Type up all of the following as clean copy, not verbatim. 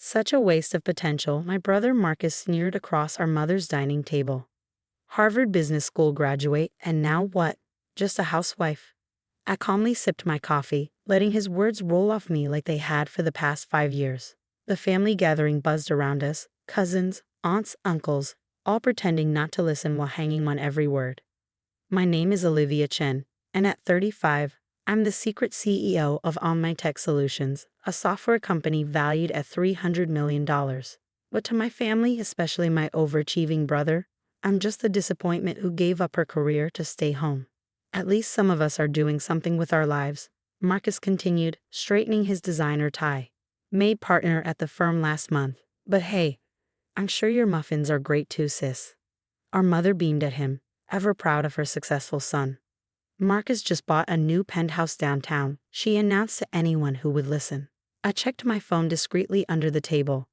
Such a waste of potential, my brother Marcus sneered across our mother's dining table. Harvard Business School graduate, and now what? Just a housewife. I calmly sipped my coffee, letting his words roll off me like they had for the past 5 years. The family gathering buzzed around us, cousins, aunts, uncles, all pretending not to listen while hanging on every word. My name is Olivia Chen, and at 35, I'm the secret CEO of OnMyTech Solutions, a software company valued at $300 million. But to my family, especially my overachieving brother, I'm just the disappointment who gave up her career to stay home. At least some of us are doing something with our lives, Marcus continued, straightening his designer tie. Made partner at the firm last month. But hey, I'm sure your muffins are great too, sis. Our mother beamed at him, ever proud of her successful son. Marcus just bought a new penthouse downtown, she announced to anyone who would listen. I checked my phone discreetly under the table.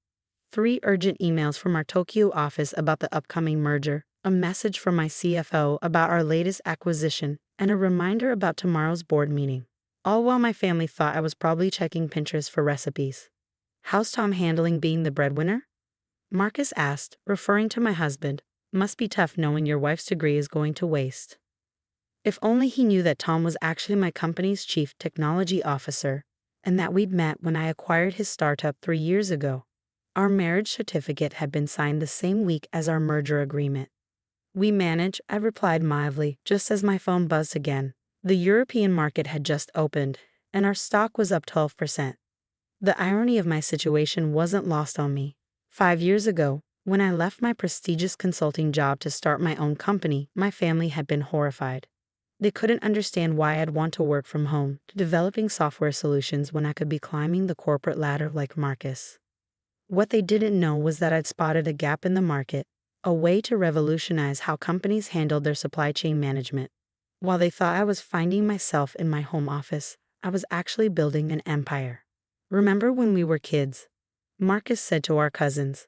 3 urgent emails from our Tokyo office about the upcoming merger, a message from my CFO about our latest acquisition, and a reminder about tomorrow's board meeting. All while my family thought I was probably checking Pinterest for recipes. How's Tom handling being the breadwinner? Marcus asked, referring to my husband. Must be tough knowing your wife's degree is going to waste. If only he knew that Tom was actually my company's chief technology officer, and that we'd met when I acquired his startup 3 years ago. Our marriage certificate had been signed the same week as our merger agreement. We manage, I replied mildly, just as my phone buzzed again. The European market had just opened, and our stock was up 12%. The irony of my situation wasn't lost on me. 5 years ago, when I left my prestigious consulting job to start my own company, my family had been horrified. They couldn't understand why I'd want to work from home, developing software solutions when I could be climbing the corporate ladder like Marcus. What they didn't know was that I'd spotted a gap in the market, a way to revolutionize how companies handled their supply chain management. While they thought I was finding myself in my home office, I was actually building an empire. Remember when we were kids? Marcus said to our cousins.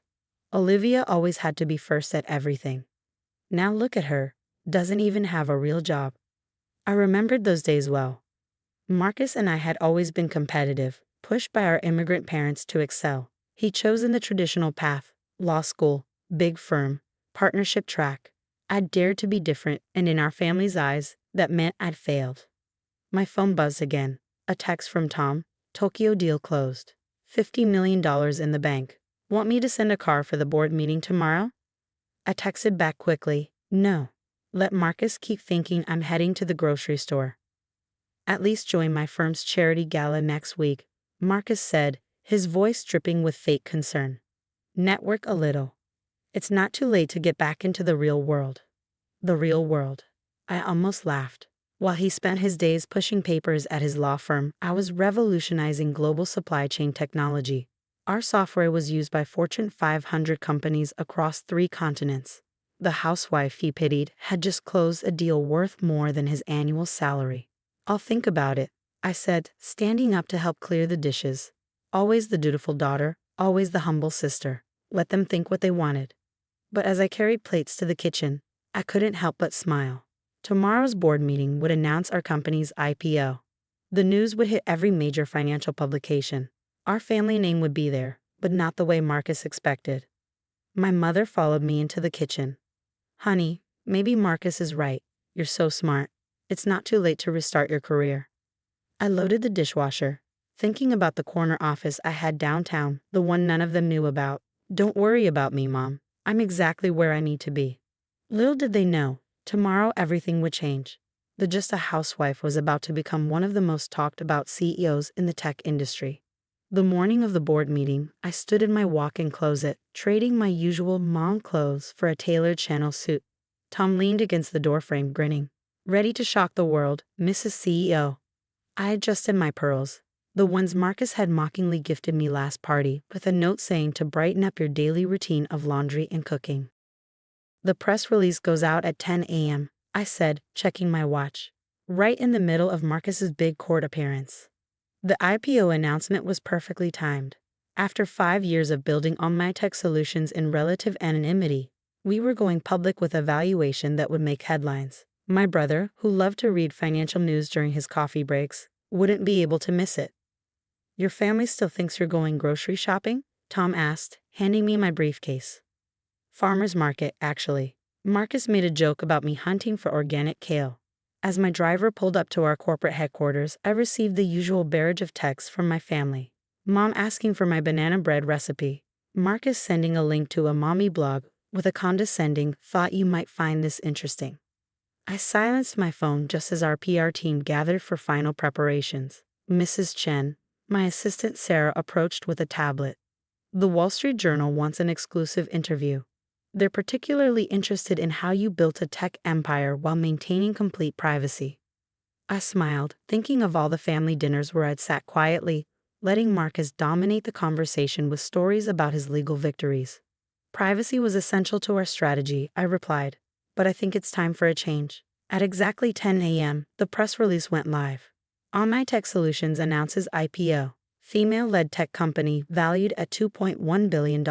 Olivia always had to be first at everything. Now look at her, doesn't even have a real job. I remembered those days well. Marcus and I had always been competitive, pushed by our immigrant parents to excel. He'd chosen the traditional path, law school, big firm, partnership track. I'd dared to be different, and in our family's eyes, that meant I'd failed. My phone buzzed again. A text from Tom. Tokyo deal closed. $50 million in the bank. Want me to send a car for the board meeting tomorrow? I texted back quickly. No. Let Marcus keep thinking I'm heading to the grocery store. At least join my firm's charity gala next week, Marcus said, his voice dripping with fake concern. Network a little. It's not too late to get back into the real world. The real world. I almost laughed. While he spent his days pushing papers at his law firm, I was revolutionizing global supply chain technology. Our software was used by Fortune 500 companies across 3 continents. The housewife he pitied had just closed a deal worth more than his annual salary. I'll think about it, I said, standing up to help clear the dishes. Always the dutiful daughter, always the humble sister. Let them think what they wanted. But as I carried plates to the kitchen, I couldn't help but smile. Tomorrow's board meeting would announce our company's IPO. The news would hit every major financial publication. Our family name would be there, but not the way Marcus expected. My mother followed me into the kitchen. Honey, maybe Marcus is right. You're so smart. It's not too late to restart your career. I loaded the dishwasher, thinking about the corner office I had downtown, the one none of them knew about. Don't worry about me, Mom. I'm exactly where I need to be. Little did they know, tomorrow everything would change. The Just a Housewife was about to become one of the most talked about CEOs in the tech industry. The morning of the board meeting, I stood in my walk-in closet, trading my usual mom clothes for a tailored Chanel suit. Tom leaned against the doorframe, grinning. Ready to shock the world, Mrs. CEO. I adjusted my pearls, the ones Marcus had mockingly gifted me last party, with a note saying to brighten up your daily routine of laundry and cooking. The press release goes out at 10 a.m., I said, checking my watch. Right in the middle of Marcus's big court appearance. The IPO announcement was perfectly timed. After 5 years of building OnMyTech Solutions in relative anonymity, we were going public with a valuation that would make headlines. My brother, who loved to read financial news during his coffee breaks, wouldn't be able to miss it. Your family still thinks you're going grocery shopping? Tom asked, handing me my briefcase. Farmer's market, actually. Marcus made a joke about me hunting for organic kale. As my driver pulled up to our corporate headquarters, I received the usual barrage of texts from my family. Mom asking for my banana bread recipe. Marcus sending a link to a mommy blog with a condescending, "Thought you might find this interesting." I silenced my phone just as our PR team gathered for final preparations. Mrs. Chen, my assistant Sarah, approached with a tablet. The Wall Street Journal wants an exclusive interview. They're particularly interested in how you built a tech empire while maintaining complete privacy. I smiled, thinking of all the family dinners where I'd sat quietly, letting Marcus dominate the conversation with stories about his legal victories. Privacy was essential to our strategy, I replied, but I think it's time for a change. At exactly 10 a.m., the press release went live. Online Tech Solutions announces IPO, female-led tech company valued at $2.1 billion.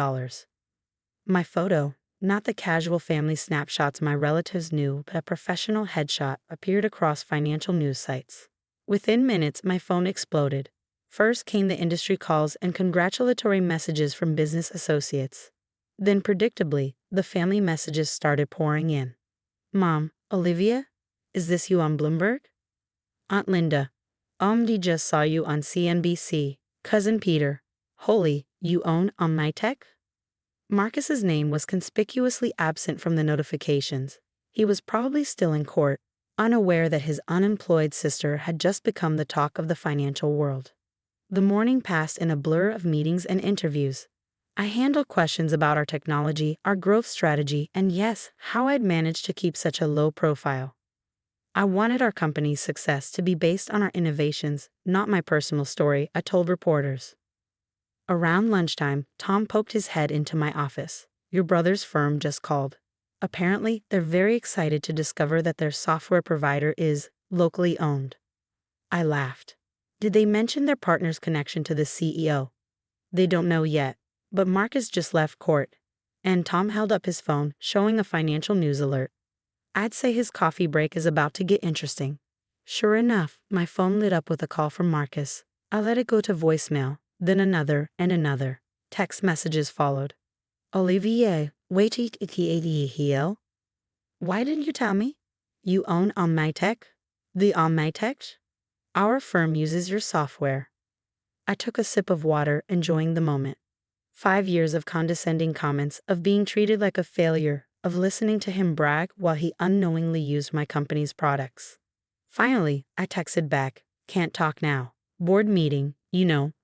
My photo, not the casual family snapshots my relatives knew, but a professional headshot, appeared across financial news sites. Within minutes, my phone exploded. First came the industry calls and congratulatory messages from business associates. Then, predictably, the family messages started pouring in. Mom, Olivia? Is this you on Bloomberg? Aunt Linda, Omdi just saw you on CNBC. Cousin Peter, holy, you own Omnitech? Marcus's name was conspicuously absent from the notifications. He was probably still in court, unaware that his unemployed sister had just become the talk of the financial world. The morning passed in a blur of meetings and interviews. I handled questions about our technology, our growth strategy, and yes, how I'd managed to keep such a low profile. I wanted our company's success to be based on our innovations, not my personal story, I told reporters. Around lunchtime, Tom poked his head into my office. Your brother's firm just called. Apparently, they're very excited to discover that their software provider is locally owned. I laughed. Did they mention their partner's connection to the CEO? They don't know yet, but Marcus just left court. And Tom held up his phone, showing a financial news alert. I'd say his coffee break is about to get interesting. Sure enough, my phone lit up with a call from Marcus. I let it go to voicemail. Then another and another. Text messages followed. Olivier, wait here. Why didn't you tell me? You own Omnitech? The Omnitech? Our firm uses your software. I took a sip of water, enjoying the moment. 5 years of condescending comments, of being treated like a failure, of listening to him brag while he unknowingly used my company's products. Finally, I texted back, can't talk now. Board meeting.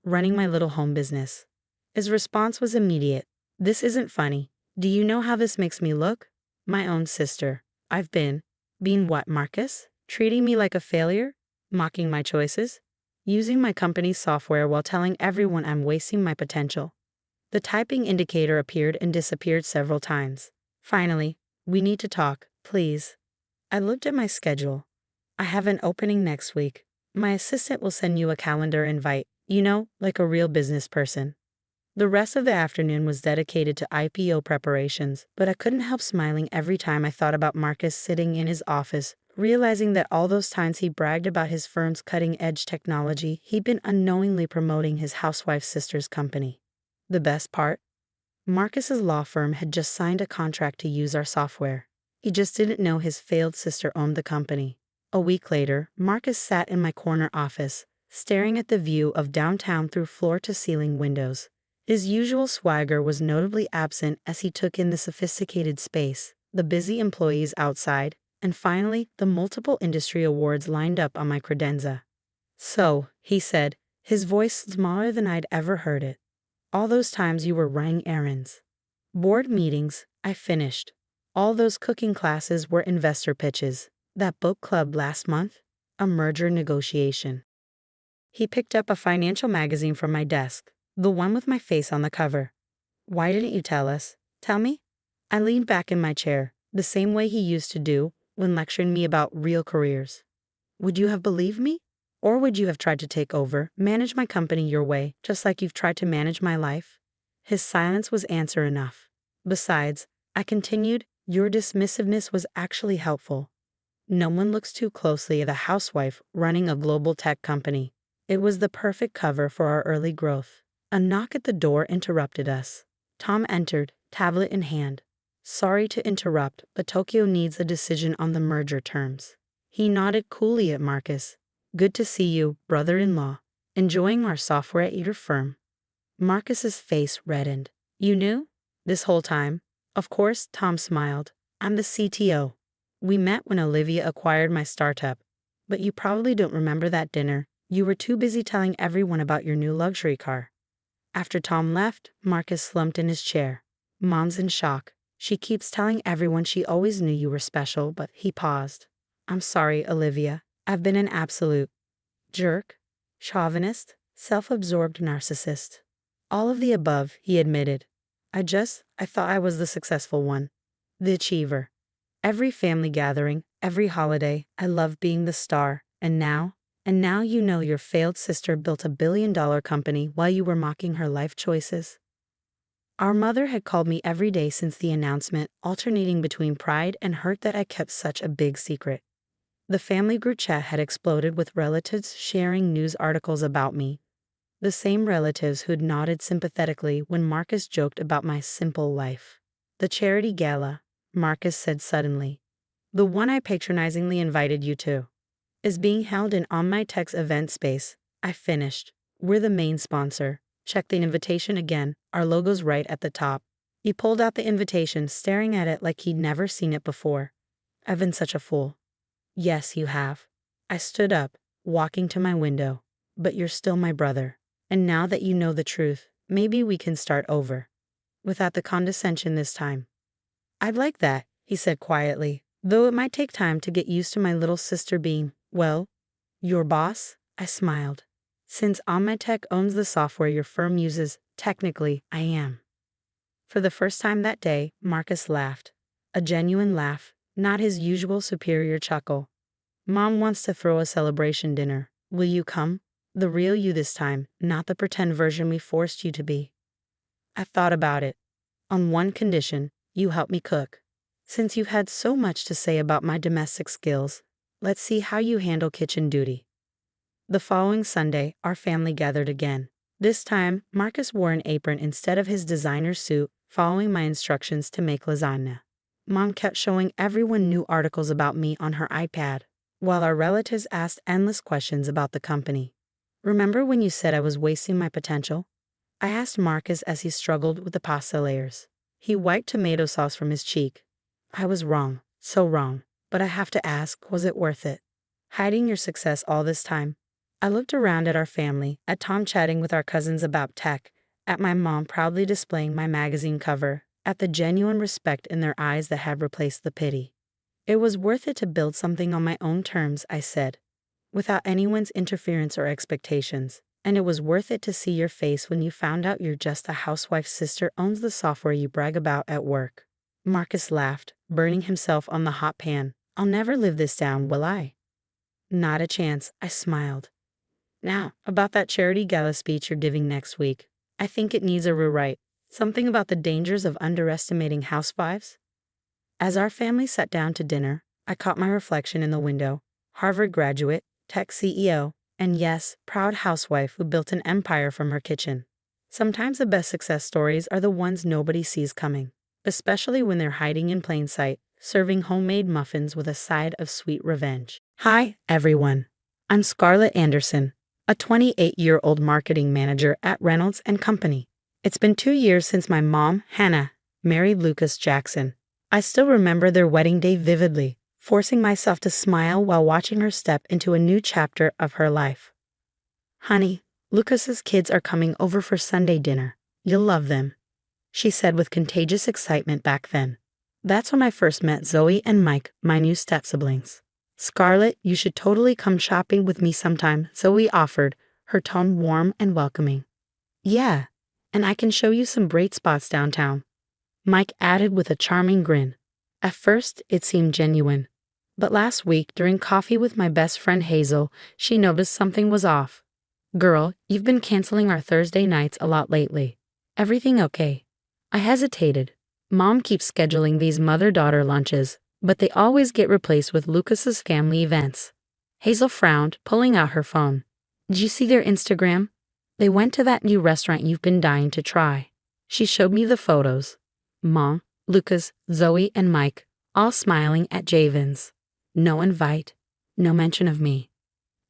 Running my little home business. His response was immediate. This isn't funny. Do you know how this makes me look? My own sister. I've been what, Marcus? Treating me like a failure? Mocking my choices? Using my company's software while telling everyone I'm wasting my potential. The typing indicator appeared and disappeared several times. Finally, we need to talk, please. I looked at my schedule. I have an opening next week. My assistant will send you a calendar invite. Like a real business person. The rest of the afternoon was dedicated to IPO preparations, but I couldn't help smiling every time I thought about Marcus sitting in his office, realizing that all those times he bragged about his firm's cutting-edge technology, he'd been unknowingly promoting his housewife sister's company. The best part? Marcus's law firm had just signed a contract to use our software. He just didn't know his failed sister owned the company. A week later, Marcus sat in my corner office, staring at the view of downtown through floor-to-ceiling windows. His usual swagger was notably absent as he took in the sophisticated space, the busy employees outside, and finally, the multiple industry awards lined up on my credenza. So, he said, his voice smaller than I'd ever heard it. All those times you were running errands. Board meetings, I finished. All those cooking classes were investor pitches. That book club last month, a merger negotiation. He picked up a financial magazine from my desk, the one with my face on the cover. Why didn't you tell us? Tell me? I leaned back in my chair, the same way he used to do when lecturing me about real careers. Would you have believed me? Or would you have tried to take over, manage my company your way, just like you've tried to manage my life? His silence was answer enough. Besides, I continued, your dismissiveness was actually helpful. No one looks too closely at a housewife running a global tech company. It was the perfect cover for our early growth. A knock at the door interrupted us. Tom entered, tablet in hand. Sorry to interrupt, but Tokyo needs a decision on the merger terms. He nodded coolly at Marcus. Good to see you, brother-in-law. Enjoying our software at your firm? Marcus's face reddened. You knew? This whole time? Of course, Tom smiled. I'm the CTO. We met when Olivia acquired my startup. But you probably don't remember that dinner. You were too busy telling everyone about your new luxury car. After Tom left, Marcus slumped in his chair. Mom's in shock. She keeps telling everyone she always knew you were special, but he paused. I'm sorry, Olivia. I've been an absolute jerk, chauvinist, self-absorbed narcissist. All of the above, he admitted. I thought I was the successful one. The achiever. Every family gathering, every holiday, I loved being the star. And now you know your failed sister built a billion-dollar company while you were mocking her life choices. Our mother had called me every day since the announcement, alternating between pride and hurt that I kept such a big secret. The family group chat had exploded with relatives sharing news articles about me. The same relatives who'd nodded sympathetically when Marcus joked about my simple life. The charity gala, Marcus said suddenly. The one I patronizingly invited you to. Is being held in On My Tech's event space. I finished. We're the main sponsor. Check the invitation again. Our logo's right at the top. He pulled out the invitation, staring at it like he'd never seen it before. I've been such a fool. Yes, you have. I stood up, walking to my window. But you're still my brother. And now that you know the truth, maybe we can start over. Without the condescension this time. I'd like that, he said quietly, though it might take time to get used to my little sister being, well, your boss? I smiled. Since OnMyTech owns the software your firm uses, technically, I am. For the first time that day, Marcus laughed. A genuine laugh, not his usual superior chuckle. Mom wants to throw a celebration dinner. Will you come? The real you this time, not the pretend version we forced you to be. I've thought about it. On one condition, you help me cook. Since you've had so much to say about my domestic skills, let's see how you handle kitchen duty. The following Sunday, our family gathered again. This time, Marcus wore an apron instead of his designer suit, following my instructions to make lasagna. Mom kept showing everyone new articles about me on her iPad, while our relatives asked endless questions about the company. Remember when you said I was wasting my potential? I asked Marcus as he struggled with the pasta layers. He wiped tomato sauce from his cheek. I was wrong, so wrong, but I have to ask, was it worth it? Hiding your success all this time? I looked around at our family, at Tom chatting with our cousins about tech, at my mom proudly displaying my magazine cover, at the genuine respect in their eyes that had replaced the pity. It was worth it to build something on my own terms, I said, without anyone's interference or expectations. And it was worth it to see your face when you found out you're just a housewife's sister owns the software you brag about at work. Marcus laughed, burning himself on the hot pan. I'll never live this down, will I? Not a chance, I smiled. Now, about that charity gala speech you're giving next week. I think it needs a rewrite. Something about the dangers of underestimating housewives? As our family sat down to dinner, I caught my reflection in the window. Harvard graduate, tech CEO, and yes, proud housewife who built an empire from her kitchen. Sometimes the best success stories are the ones nobody sees coming, especially when they're hiding in plain sight, serving homemade muffins with a side of sweet revenge. Hi, everyone. I'm Scarlett Anderson, a 28-year-old marketing manager at Reynolds & Company. It's been 2 years since my mom, Hannah, married Lucas Jackson. I still remember their wedding day vividly, forcing myself to smile while watching her step into a new chapter of her life. Honey, Lucas's kids are coming over for Sunday dinner. You'll love them, she said with contagious excitement back then. That's when I first met Zoe and Mike, my new step-siblings. Scarlett, you should totally come shopping with me sometime, Zoe offered, her tone warm and welcoming. Yeah, and I can show you some great spots downtown, Mike added with a charming grin. At first, it seemed genuine. But last week, during coffee with my best friend Hazel, she noticed something was off. Girl, you've been canceling our Thursday nights a lot lately. Everything okay? I hesitated. Mom keeps scheduling these mother-daughter lunches, but they always get replaced with Lucas's family events. Hazel frowned, pulling out her phone. Did you see their Instagram? They went to that new restaurant you've been dying to try. She showed me the photos. Mom, Lucas, Zoe, and Mike, all smiling at Javins. No invite, no mention of me.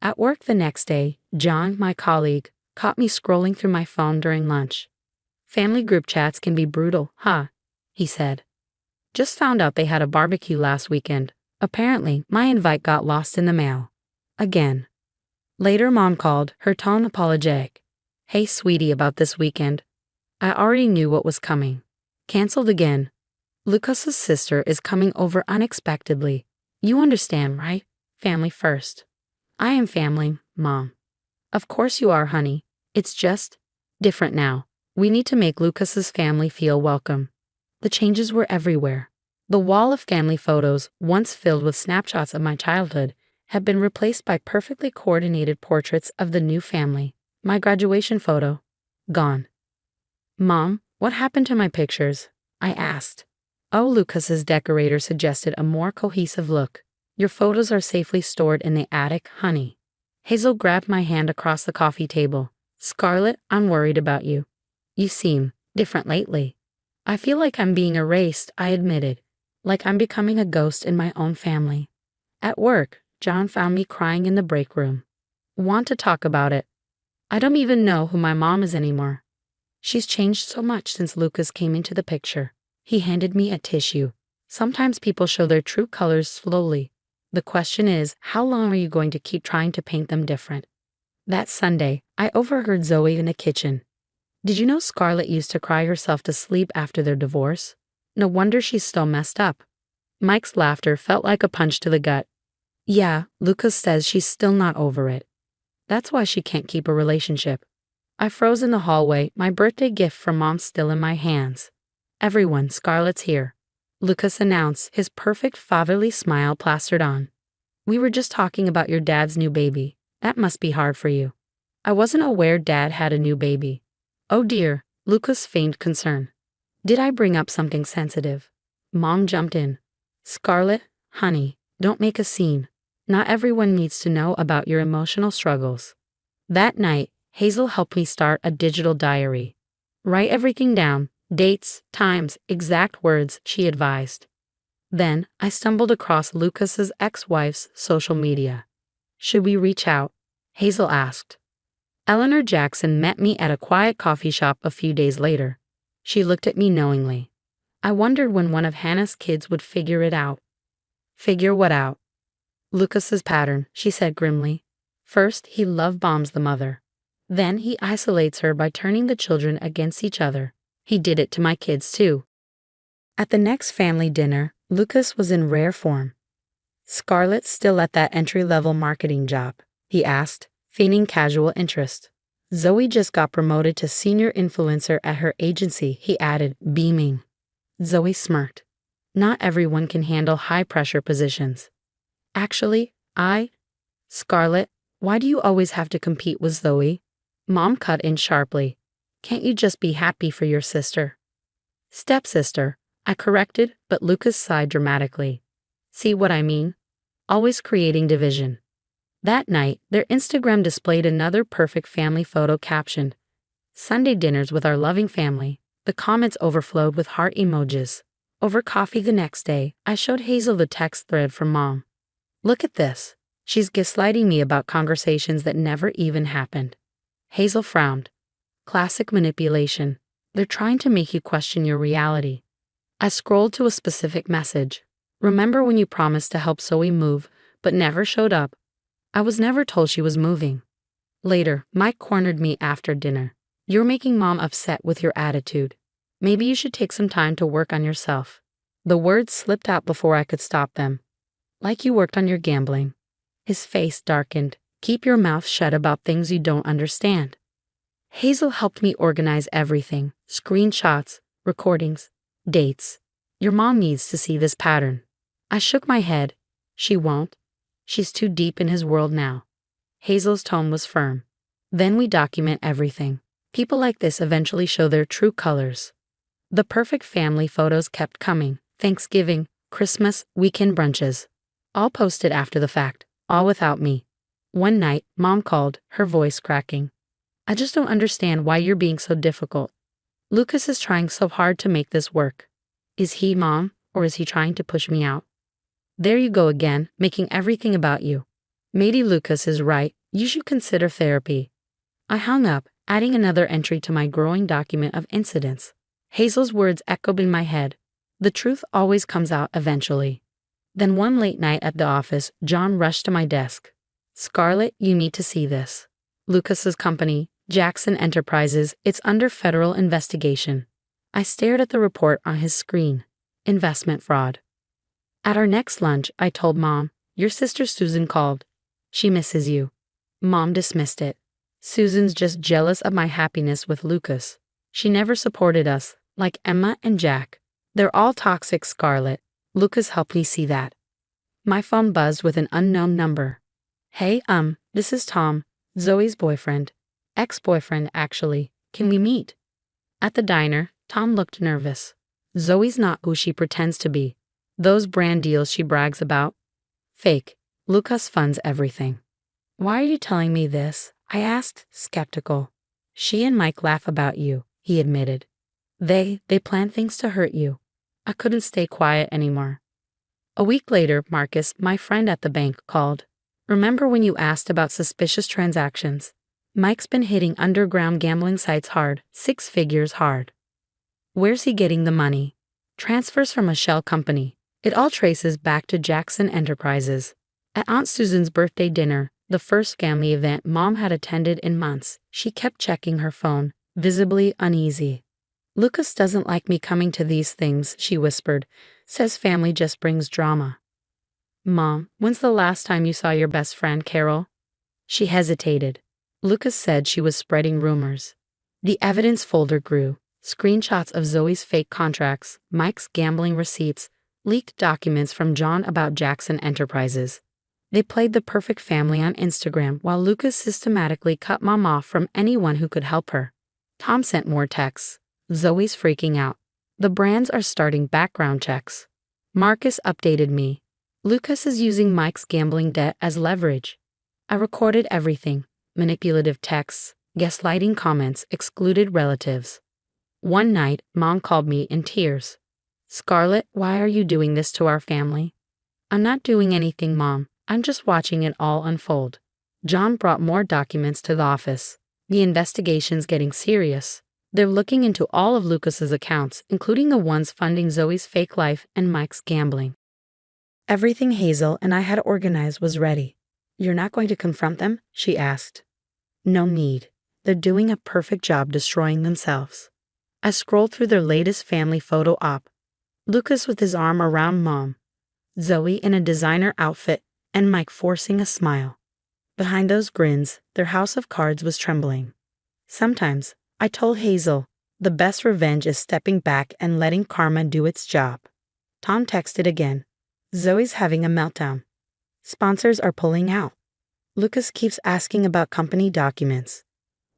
At work the next day, John, my colleague, caught me scrolling through my phone during lunch. Family group chats can be brutal, huh? He said. Just found out they had a barbecue last weekend. Apparently, my invite got lost in the mail. Again. Later, Mom called, her tone apologetic. Hey, sweetie, about this weekend. I already knew what was coming. Cancelled again. Lucas's sister is coming over unexpectedly. You understand, right? Family first. I am family, Mom. Of course you are, honey. It's just different now. We need to make Lucas's family feel welcome. The changes were everywhere. The wall of family photos, once filled with snapshots of my childhood, had been replaced by perfectly coordinated portraits of the new family. My graduation photo, gone. Mom, what happened to my pictures? I asked. Oh, Lucas's decorator suggested a more cohesive look. Your photos are safely stored in the attic, honey. Hazel grabbed my hand across the coffee table. Scarlett, I'm worried about you. You seem different lately. I feel like I'm being erased, I admitted. Like I'm becoming a ghost in my own family. At work, John found me crying in the break room. Want to talk about it? I don't even know who my mom is anymore. She's changed so much since Lucas came into the picture. He handed me a tissue. Sometimes people show their true colors slowly. The question is, how long are you going to keep trying to paint them different? That Sunday, I overheard Zoe in the kitchen. Did you know Scarlett used to cry herself to sleep after their divorce? No wonder she's still messed up. Mike's laughter felt like a punch to the gut. Yeah, Lucas says she's still not over it. That's why she can't keep a relationship. I froze in the hallway, my birthday gift from Mom still in my hands. Everyone, Scarlett's here. Lucas announced, his perfect fatherly smile plastered on. We were just talking about your dad's new baby. That must be hard for you. I wasn't aware Dad had a new baby. Oh dear, Lucas feigned concern. Did I bring up something sensitive? Mom jumped in. Scarlett, honey, don't make a scene. Not everyone needs to know about your emotional struggles. That night, Hazel helped me start a digital diary. Write everything down, dates, times, exact words, she advised. Then, I stumbled across Lucas's ex-wife's social media. Should we reach out? Hazel asked. Eleanor Jackson met me at a quiet coffee shop a few days later. She looked at me knowingly. I wondered when one of Hannah's kids would figure it out. Figure what out? Lucas's pattern, she said grimly. First, he love bombs the mother. Then he isolates her by turning the children against each other. He did it to my kids too. At the next family dinner, Lucas was in rare form. Scarlett's still at that entry-level marketing job, he asked, feigning casual interest. Zoe just got promoted to senior influencer at her agency, he added, beaming. Zoe smirked. Not everyone can handle high-pressure positions. Actually, Scarlett, why do you always have to compete with Zoe? Mom cut in sharply. Can't you just be happy for your sister? Stepsister, I corrected, but Lucas sighed dramatically. See what I mean? Always creating division. That night, their Instagram displayed another perfect family photo captioned, Sunday dinners with our loving family. The comments overflowed with heart emojis. Over coffee the next day, I showed Hazel the text thread from Mom. Look at this. She's gaslighting me about conversations that never even happened. Hazel frowned. Classic manipulation. They're trying to make you question your reality. I scrolled to a specific message. Remember when you promised to help Zoe move, but never showed up? I was never told she was moving. Later, Mike cornered me after dinner. You're making Mom upset with your attitude. Maybe you should take some time to work on yourself. The words slipped out before I could stop them. Like you worked on your gambling. His face darkened. Keep your mouth shut about things you don't understand. Hazel helped me organize everything. Screenshots, recordings, dates. Your mom needs to see this pattern. I shook my head. She won't. She's too deep in his world now. Hazel's tone was firm. Then we document everything. People like this eventually show their true colors. The perfect family photos kept coming. Thanksgiving, Christmas, weekend brunches. All posted after the fact, all without me. One night, Mom called, her voice cracking. I just don't understand why you're being so difficult. Lucas is trying so hard to make this work. Is he, Mom, or is he trying to push me out? There you go again, making everything about you. Maybe Lucas is right, you should consider therapy. I hung up, adding another entry to my growing document of incidents. Hazel's words echoed in my head. The truth always comes out eventually. Then one late night at the office, John rushed to my desk. Scarlett, you need to see this. Lucas's company, Jackson Enterprises, it's under federal investigation. I stared at the report on his screen. Investment fraud. At our next lunch, I told Mom, your sister Susan called. She misses you. Mom dismissed it. Susan's just jealous of my happiness with Lucas. She never supported us, like Emma and Jack. They're all toxic, Scarlett. Lucas helped me see that. My phone buzzed with an unknown number. Hey, this is Tom, Zoe's boyfriend. Ex-boyfriend, actually. Can we meet? At the diner, Tom looked nervous. Zoe's not who she pretends to be. Those brand deals she brags about? Fake. Lucas funds everything. Why are you telling me this? I asked, skeptical. She and Mike laugh about you, he admitted. They plan things to hurt you. I couldn't stay quiet anymore. A week later, Marcus, my friend at the bank, called. Remember when you asked about suspicious transactions? Mike's been hitting underground gambling sites hard, 6 figures hard. Where's he getting the money? Transfers from a shell company. It all traces back to Jackson Enterprises. At Aunt Susan's birthday dinner, the first family event Mom had attended in months, she kept checking her phone, visibly uneasy. Lucas doesn't like me coming to these things, she whispered. Says family just brings drama. Mom, when's the last time you saw your best friend, Carol? She hesitated. Lucas said she was spreading rumors. The evidence folder grew. Screenshots of Zoe's fake contracts, Mike's gambling receipts, leaked documents from John about Jackson Enterprises. They played the perfect family on Instagram while Lucas systematically cut Mom off from anyone who could help her. Tom sent more texts. Zoe's freaking out. The brands are starting background checks. Marcus updated me. Lucas is using Mike's gambling debt as leverage. I recorded everything. Manipulative texts, gaslighting comments, excluded relatives. One night, Mom called me in tears. Scarlett, why are you doing this to our family? I'm not doing anything, Mom. I'm just watching it all unfold. John brought more documents to the office. The investigation's getting serious. They're looking into all of Lucas's accounts, including the ones funding Zoe's fake life and Mike's gambling. Everything Hazel and I had organized was ready. You're not going to confront them? She asked. No need. They're doing a perfect job destroying themselves. I scrolled through their latest family photo op. Lucas with his arm around Mom. Zoe in a designer outfit, and Mike forcing a smile. Behind those grins, their house of cards was trembling. Sometimes, I told Hazel, the best revenge is stepping back and letting karma do its job. Tom texted again. Zoe's having a meltdown. Sponsors are pulling out. Lucas keeps asking about company documents.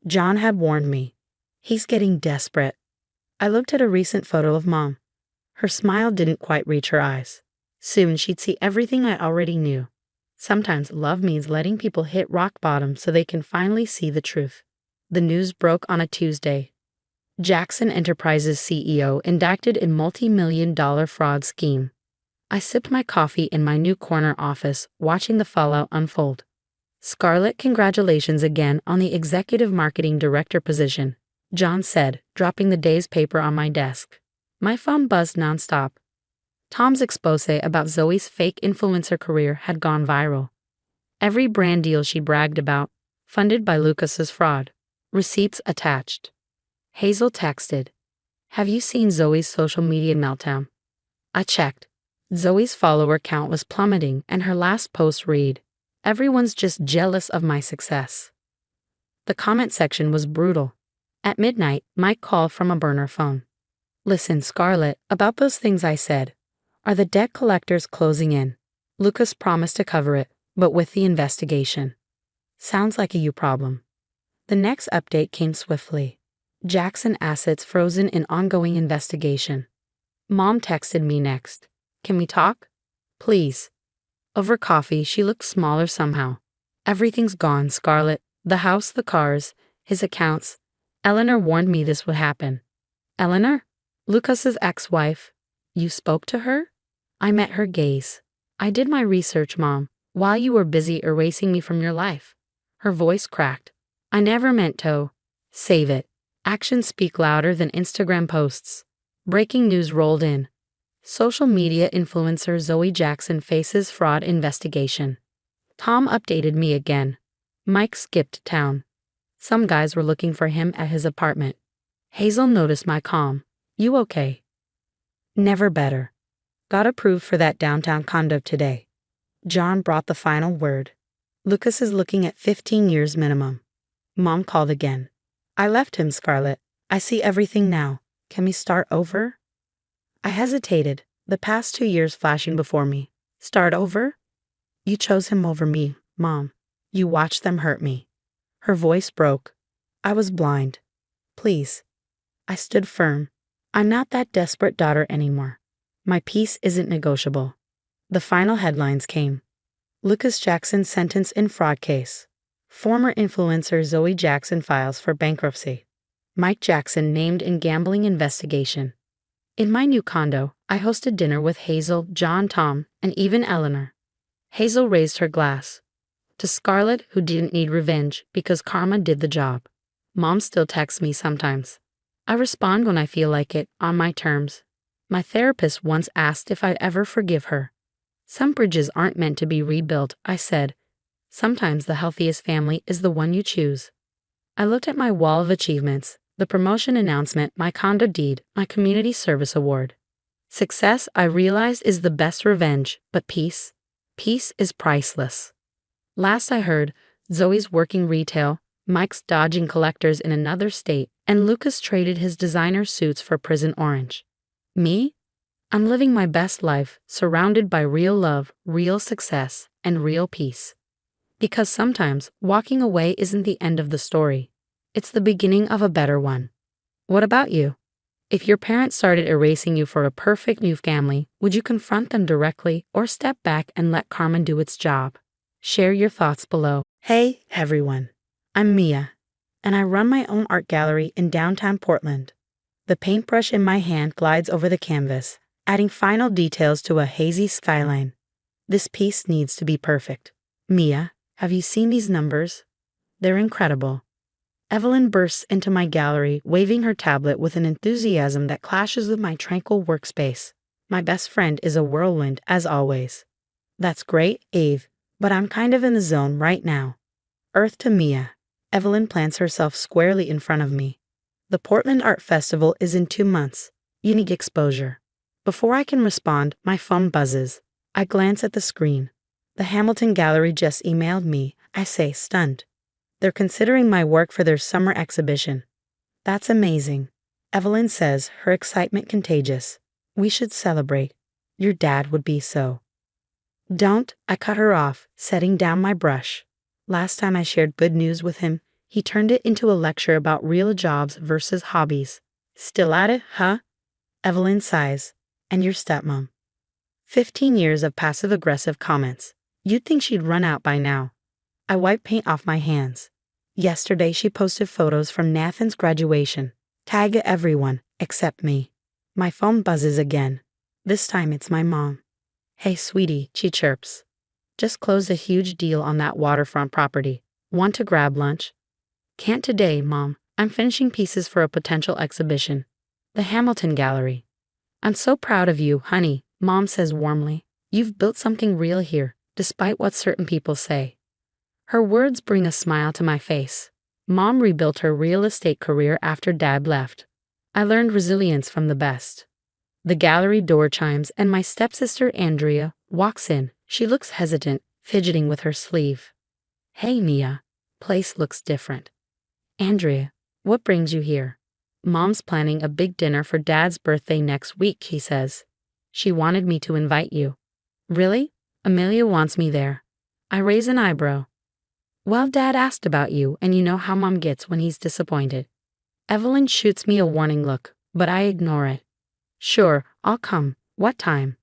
John had warned me. He's getting desperate. I looked at a recent photo of Mom. Her smile didn't quite reach her eyes. Soon she'd see everything I already knew. Sometimes love means letting people hit rock bottom so they can finally see the truth. The news broke on a Tuesday. Jackson Enterprises CEO indicted in multi-million-dollar fraud scheme. I sipped my coffee in my new corner office, watching the fallout unfold. Scarlett, congratulations again on the executive marketing director position, John said, dropping the day's paper on my desk. My phone buzzed nonstop. Tom's expose about Zoe's fake influencer career had gone viral. Every brand deal she bragged about, funded by Lucas's fraud. Receipts attached. Hazel texted. Have you seen Zoe's social media meltdown? I checked. Zoe's follower count was plummeting and her last post read, everyone's just jealous of my success. The comment section was brutal. At midnight, Mike called from a burner phone. Listen, Scarlett, about those things I said. Are the debt collectors closing in? Lucas promised to cover it, but with the investigation. Sounds like a you problem. The next update came swiftly. Jackson assets frozen in ongoing investigation. Mom texted me next. Can we talk? Please. Over coffee, she looked smaller somehow. Everything's gone, Scarlett. The house, the cars. His accounts. Eleanor warned me this would happen. Eleanor? Lucas's ex-wife. You spoke to her? I met her gaze. I did my research, Mom, while you were busy erasing me from your life. Her voice cracked. I never meant to. Save it. Actions speak louder than Instagram posts. Breaking news rolled in. Social media influencer Zoe Jackson faces fraud investigation. Tom updated me again. Mike skipped town. Some guys were looking for him at his apartment. Hazel noticed my calm. You okay? Never better. Got approved for that downtown condo today. John brought the final word. Lucas is looking at 15 years minimum. Mom called again. I left him, Scarlett. I see everything now. Can we start over? I hesitated, the past 2 years flashing before me. Start over? You chose him over me, Mom. You watched them hurt me. Her voice broke. I was blind. Please. I stood firm. I'm not that desperate daughter anymore. My peace isn't negotiable. The final headlines came. Lucas Jackson sentenced in fraud case. Former influencer Zoe Jackson files for bankruptcy. Mike Jackson named in gambling investigation. In my new condo, I hosted dinner with Hazel, John, Tom, and even Eleanor. Hazel raised her glass. To Scarlett, who didn't need revenge because karma did the job. Mom still texts me sometimes. I respond when I feel like it, on my terms. My therapist once asked if I'd ever forgive her. Some bridges aren't meant to be rebuilt, I said. Sometimes the healthiest family is the one you choose. I looked at my wall of achievements, the promotion announcement, my condo deed, my community service award. Success, I realized, is the best revenge, but peace is priceless. Last I heard, Zoe's working retail, Mike's dodging collectors in another state, and Lucas traded his designer suits for prison orange. Me? I'm living my best life, surrounded by real love, real success, and real peace. Because sometimes, walking away isn't the end of the story. It's the beginning of a better one. What about you? If your parents started erasing you for a perfect new family, would you confront them directly or step back and let karma do its job? Share your thoughts below. Hey, everyone. I'm Mia, and I run my own art gallery in downtown Portland. The paintbrush in my hand glides over the canvas, adding final details to a hazy skyline. This piece needs to be perfect. Mia, have you seen these numbers? They're incredible. Evelyn bursts into my gallery, waving her tablet with an enthusiasm that clashes with my tranquil workspace. My best friend is a whirlwind, as always. That's great, Eve, but I'm kind of in the zone right now. Earth to Mia. Evelyn plants herself squarely in front of me. The Portland Art Festival is in 2 months. Unique exposure. Before I can respond, my phone buzzes. I glance at the screen. The Hamilton Gallery just emailed me, I say, stunned. They're considering my work for their summer exhibition. That's amazing. Evelyn says, her excitement contagious. We should celebrate. Your dad would be so. Don't, I cut her off, setting down my brush. Last time I shared good news with him, he turned it into a lecture about real jobs versus hobbies. Still at it, huh? Evelyn sighs. And your stepmom. 15 years of passive-aggressive comments. You'd think she'd run out by now. I wipe paint off my hands. Yesterday she posted photos from Nathan's graduation. Tag everyone, except me. My phone buzzes again. This time it's my mom. Hey sweetie, she chirps. Just closed a huge deal on that waterfront property. Want to grab lunch? Can't today, Mom. I'm finishing pieces for a potential exhibition. The Hamilton Gallery. I'm so proud of you, honey, Mom says warmly. You've built something real here, despite what certain people say. Her words bring a smile to my face. Mom rebuilt her real estate career after Dad left. I learned resilience from the best. The gallery door chimes and my stepsister Andrea walks in. She looks hesitant, fidgeting with her sleeve. Hey, Mia. Place looks different. Andrea, what brings you here? Mom's planning a big dinner for Dad's birthday next week, she says. She wanted me to invite you. Really? Amelia wants me there. I raise an eyebrow. Well, Dad asked about you, and you know how Mom gets when he's disappointed. Evelyn shoots me a warning look, but I ignore it. Sure, I'll come. What time?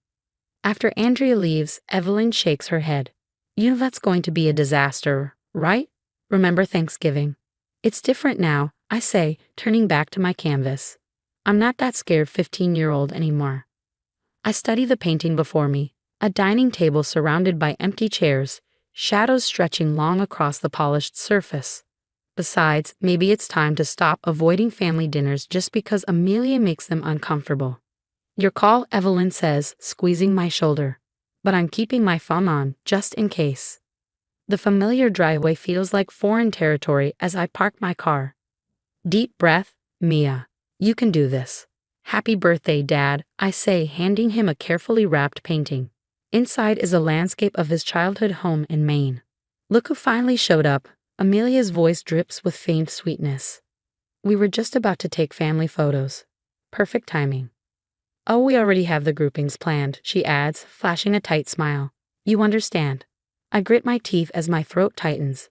After Andrea leaves, Evelyn shakes her head. You know that's going to be a disaster, right? Remember Thanksgiving? It's different now, I say, turning back to my canvas. I'm not that scared 15-year-old anymore. I study the painting before me, a dining table surrounded by empty chairs, shadows stretching long across the polished surface. Besides, maybe it's time to stop avoiding family dinners just because Amelia makes them uncomfortable. Your call, Evelyn says, squeezing my shoulder. But I'm keeping my phone on, just in case. The familiar driveway feels like foreign territory as I park my car. Deep breath, Mia. You can do this. Happy birthday, Dad, I say, handing him a carefully wrapped painting. Inside is a landscape of his childhood home in Maine. Look who finally showed up. Amelia's voice drips with faint sweetness. We were just about to take family photos. Perfect timing. Oh, we already have the groupings planned, she adds, flashing a tight smile. You understand. I grit my teeth as my throat tightens.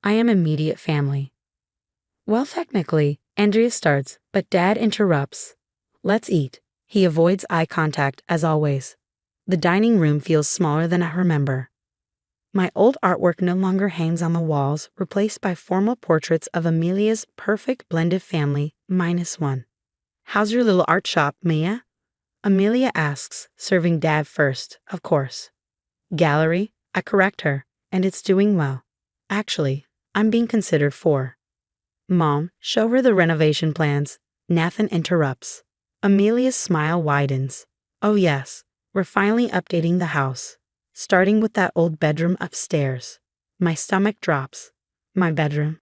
I am immediate family. Well, technically, Andrea starts, but Dad interrupts. Let's eat. He avoids eye contact, as always. The dining room feels smaller than I remember. My old artwork no longer hangs on the walls, replaced by formal portraits of Amelia's perfect blended family, -1. How's your little art shop, Mia? Amelia asks, serving Dad first, of course. Gallery, I correct her, and it's doing well. Actually, I'm being considered for. Mom, show her the renovation plans. Nathan interrupts. Amelia's smile widens. Oh yes, we're finally updating the house. Starting with that old bedroom upstairs. My stomach drops. My bedroom.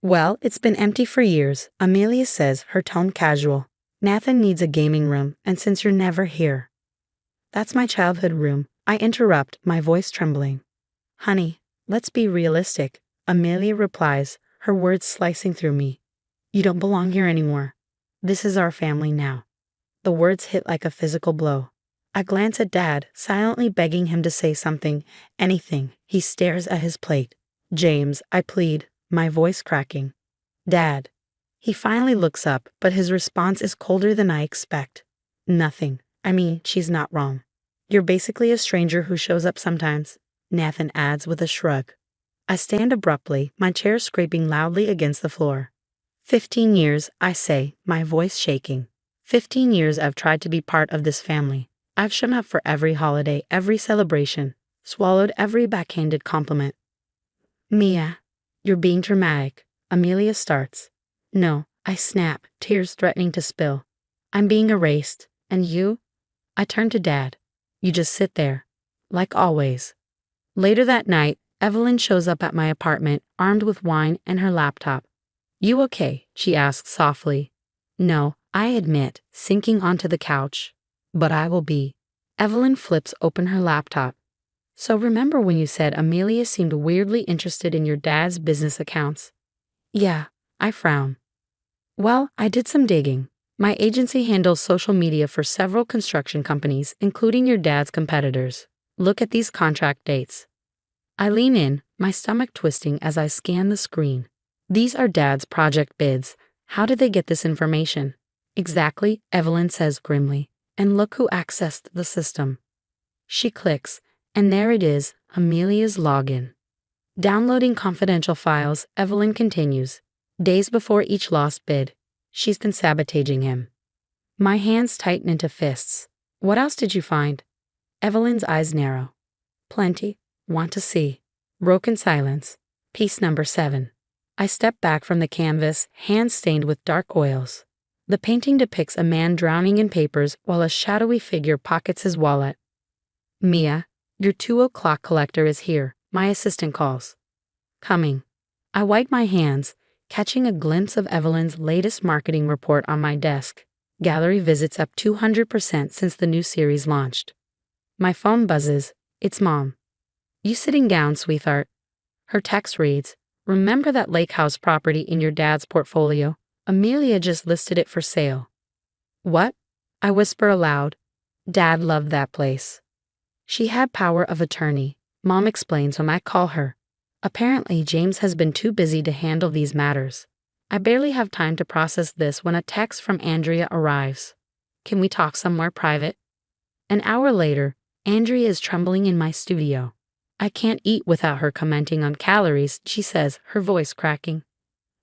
Well, it's been empty for years, Amelia says, her tone casual. Nathan needs a gaming room, and since you're never here. That's my childhood room, I interrupt, my voice trembling. Honey, let's be realistic, Amelia replies, her words slicing through me. You don't belong here anymore. This is our family now. The words hit like a physical blow. I glance at Dad, silently begging him to say something, anything. He stares at his plate. James, I plead, my voice cracking. Dad. He finally looks up, but his response is colder than I expect. Nothing. I mean, she's not wrong. You're basically a stranger who shows up sometimes, Nathan adds with a shrug. I stand abruptly, my chair scraping loudly against the floor. 15 years, I say, my voice shaking. 15 years I've tried to be part of this family. I've shown up for every holiday, every celebration, swallowed every backhanded compliment. Mia, you're being dramatic, Amelia starts. No, I snap, tears threatening to spill. I'm being erased, and you? I turn to Dad. You just sit there, like always. Later that night, Evelyn shows up at my apartment, armed with wine and her laptop. You okay? She asks softly. No, I admit, sinking onto the couch. But I will be. Evelyn flips open her laptop. So remember when you said Amelia seemed weirdly interested in your dad's business accounts? Yeah, I frown. Well, I did some digging. My agency handles social media for several construction companies, including your dad's competitors. Look at these contract dates. I lean in, my stomach twisting as I scan the screen. These are Dad's project bids. How did they get this information? Exactly, Evelyn says grimly. And look who accessed the system. She clicks, and there it is, Amelia's login. Downloading confidential files, Evelyn continues. Days before each lost bid, she's been sabotaging him. My hands tighten into fists. What else did you find? Evelyn's eyes narrow. Plenty. Want to see. Broken silence. Piece number 7. I step back from the canvas, hands stained with dark oils. The painting depicts a man drowning in papers while a shadowy figure pockets his wallet. Mia, your 2 o'clock collector is here, my assistant calls. Coming. I wipe my hands, catching a glimpse of Evelyn's latest marketing report on my desk. Gallery visits up 200% since the new series launched. My phone buzzes. It's Mom. You sitting down, sweetheart? Her text reads, remember that lake house property in your dad's portfolio? Amelia just listed it for sale. What? I whisper aloud. Dad loved that place. She had power of attorney, Mom explains when I call her. Apparently, James has been too busy to handle these matters. I barely have time to process this when a text from Andrea arrives. Can we talk somewhere private? An hour later, Andrea is trembling in my studio. I can't eat without her commenting on calories, she says, her voice cracking.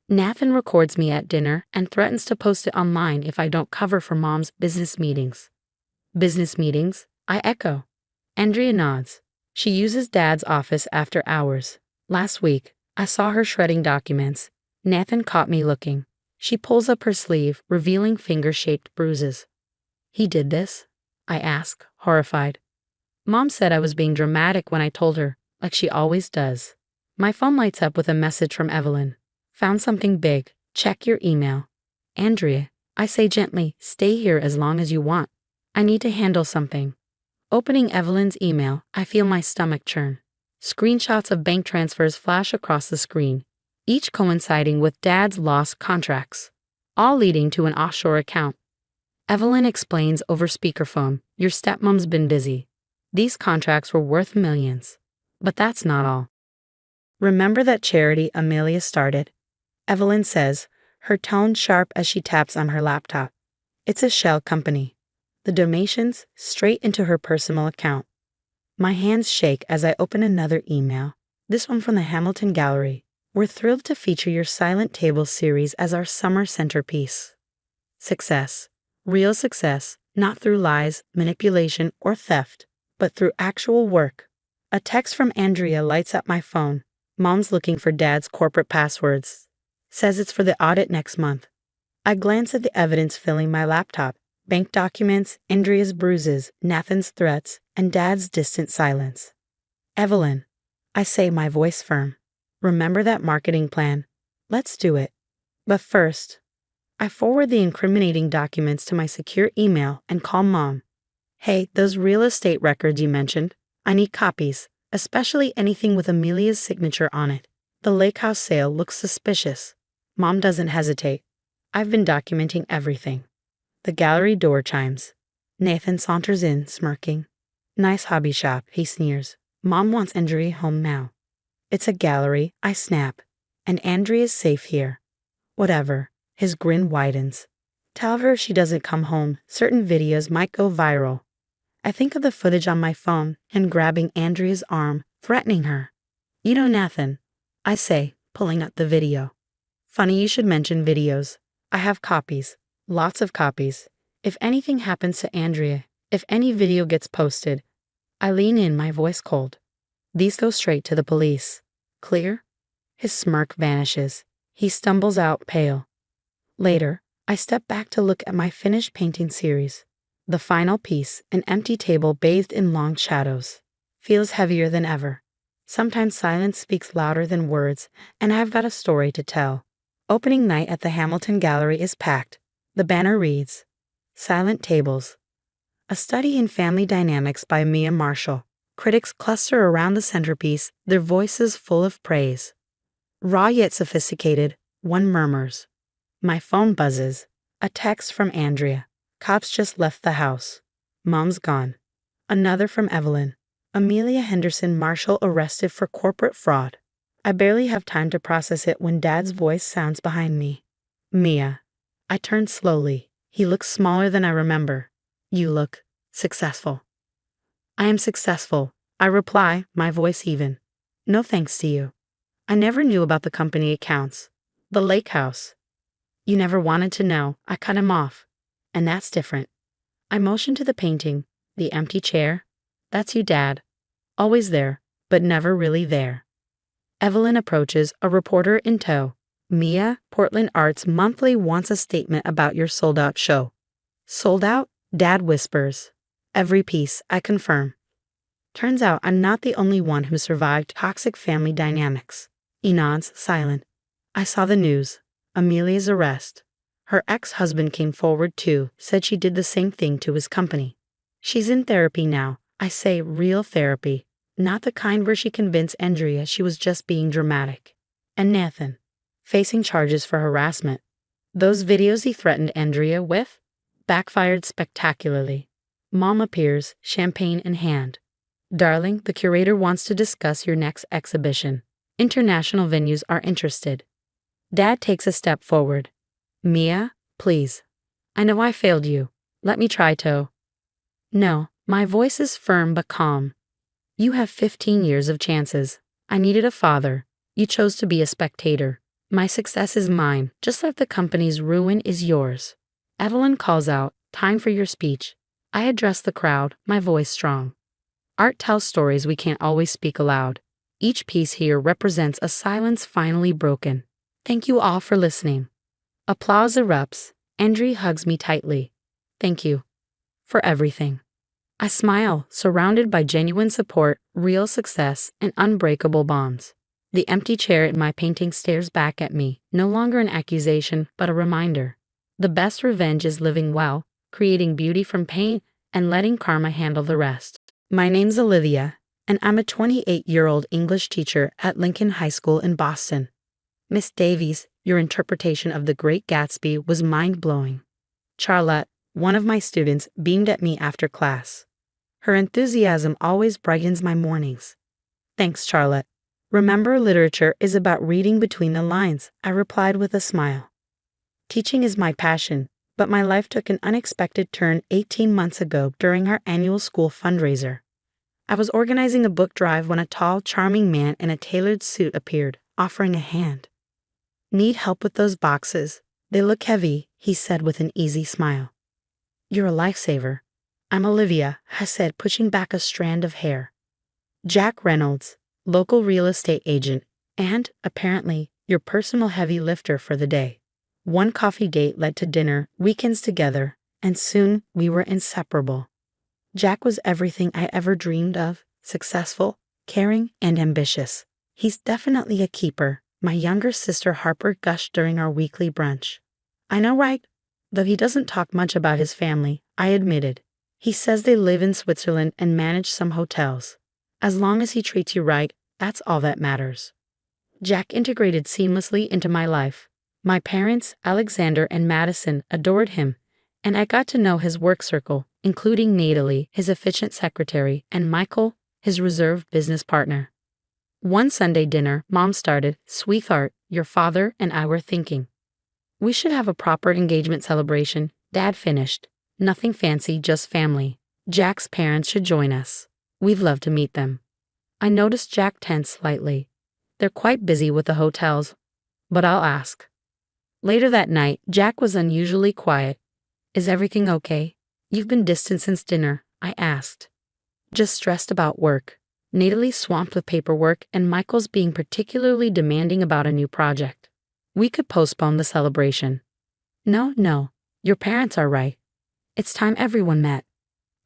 Nathan records me at dinner and threatens to post it online if I don't cover for mom's business meetings. Business meetings? I echo. Andrea nods. She uses dad's office after hours. Last week, I saw her shredding documents. Nathan caught me looking. She pulls up her sleeve, revealing finger-shaped bruises. He did this? I ask, horrified. Mom said I was being dramatic when I told her, like she always does. My phone lights up with a message from Evelyn. Found something big. Check your email. Andrea, I say gently, stay here as long as you want. I need to handle something. Opening Evelyn's email, I feel my stomach churn. Screenshots of bank transfers flash across the screen, each coinciding with Dad's lost contracts, all leading to an offshore account. Evelyn explains over speakerphone, your stepmom's been busy. These contracts were worth millions. But that's not all. Remember that charity Amelia started? Evelyn says, her tone sharp as she taps on her laptop. It's a shell company. The donations straight into her personal account. My hands shake as I open another email, this one from the Hamilton Gallery. We're thrilled to feature your Silent Table series as our summer centerpiece. Success. Real success, not through lies, manipulation, or theft, but through actual work. A text from Andrea lights up my phone. Mom's looking for Dad's corporate passwords. Says it's for the audit next month. I glance at the evidence filling my laptop. Bank documents, Andrea's bruises, Nathan's threats, and Dad's distant silence. Evelyn, I say, my voice firm. Remember that marketing plan? Let's do it. But first, I forward the incriminating documents to my secure email and call Mom. Hey, those real estate records you mentioned, I need copies, especially anything with Amelia's signature on it. The lake house sale looks suspicious. Mom doesn't hesitate. I've been documenting everything. The gallery door chimes. Nathan saunters in, smirking. Nice hobby shop, he sneers. Mom wants Andrea home now. It's a gallery, I snap. And Andrea's safe here. Whatever. His grin widens. Tell her if she doesn't come home, certain videos might go viral. I think of the footage on my phone and grabbing Andrea's arm, threatening her. You know, Nathan, I say, pulling up the video. Funny you should mention videos. I have copies. Lots of copies. If anything happens to Andrea, if any video gets posted, I lean in, my voice cold. These go straight to the police. Clear? His smirk vanishes. He stumbles out, pale. Later, I step back to look at my finished painting series. The final piece, an empty table bathed in long shadows, feels heavier than ever. Sometimes silence speaks louder than words, and I've got a story to tell. Opening night at the Hamilton Gallery is packed. The banner reads, Silent Tables, a study in family dynamics by Mia Marshall. Critics cluster around the centerpiece, their voices full of praise. Raw yet sophisticated, one murmurs. My phone buzzes. A text from Andrea. Cops just left the house. Mom's gone. Another from Evelyn. Amelia Henderson Marshall arrested for corporate fraud. I barely have time to process it when Dad's voice sounds behind me. Mia. I turn slowly. He looks smaller than I remember. You look successful. I am successful, I reply, my voice even. No thanks to you. I never knew about the company accounts. The lake house. You never wanted to know. I cut him off. And that's different. I motion to the painting, the empty chair. That's you, Dad. Always there, but never really there. Evelyn approaches, a reporter in tow. Mia, Portland Arts Monthly wants a statement about your sold-out show. Sold out? Dad whispers. Every piece, I confirm. Turns out I'm not the only one who survived toxic family dynamics. He nods, silent. I saw the news. Amelia's arrest. Her ex-husband came forward too, said she did the same thing to his company. She's in therapy now. I say real therapy. Not the kind where she convinced Andrea she was just being dramatic. And Nathan, facing charges for harassment. Those videos he threatened Andrea with backfired spectacularly. Mom appears, champagne in hand. Darling, the curator wants to discuss your next exhibition. International venues are interested. Dad takes a step forward. Mia, please. I know I failed you. Let me try to. No, my voice is firm but calm. You have 15 years of chances. I needed a father. You chose to be a spectator. My success is mine, just like the company's ruin is yours. Evelyn calls out, time for your speech. I address the crowd, my voice strong. Art tells stories we can't always speak aloud. Each piece here represents a silence finally broken. Thank you all for listening. Applause erupts. Andre hugs me tightly. Thank you. For everything. I smile, surrounded by genuine support, real success, and unbreakable bonds. The empty chair in my painting stares back at me, no longer an accusation, but a reminder. The best revenge is living well, creating beauty from pain, and letting karma handle the rest. My name's Olivia, and I'm a 28-year-old English teacher at Lincoln High School in Boston. Miss Davies, your interpretation of The Great Gatsby was mind-blowing. Charlotte, one of my students, beamed at me after class. Her enthusiasm always brightens my mornings. Thanks, Charlotte. Remember, literature is about reading between the lines, I replied with a smile. Teaching is my passion, but my life took an unexpected turn 18 months ago during our annual school fundraiser. I was organizing a book drive when a tall, charming man in a tailored suit appeared, offering a hand. Need help with those boxes? They look heavy, he said with an easy smile. You're a lifesaver. I'm Olivia, I said, pushing back a strand of hair. Jack Reynolds, local real estate agent, and, apparently, your personal heavy lifter for the day. One coffee date led to dinner, weekends together, and soon we were inseparable. Jack was everything I ever dreamed of, successful, caring, and ambitious. He's definitely a keeper, my younger sister Harper gushed during our weekly brunch. I know, right? Though he doesn't talk much about his family, I admitted. He says they live in Switzerland and manage some hotels. As long as he treats you right, that's all that matters. Jack integrated seamlessly into my life. My parents, Alexander and Madison, adored him, and I got to know his work circle, including Natalie, his efficient secretary, and Michael, his reserved business partner. One Sunday dinner, Mom started, "Sweetheart, your father and I were thinking. We should have a proper engagement celebration," Dad finished. "Nothing fancy, just family. Jack's parents should join us. We'd love to meet them." I noticed Jack tense slightly. They're quite busy with the hotels, but I'll ask. Later that night, Jack was unusually quiet. Is everything okay? You've been distant since dinner, I asked. Just stressed about work. Natalie's swamped with paperwork, and Michael's being particularly demanding about a new project. We could postpone the celebration. No, your parents are right. It's time everyone met.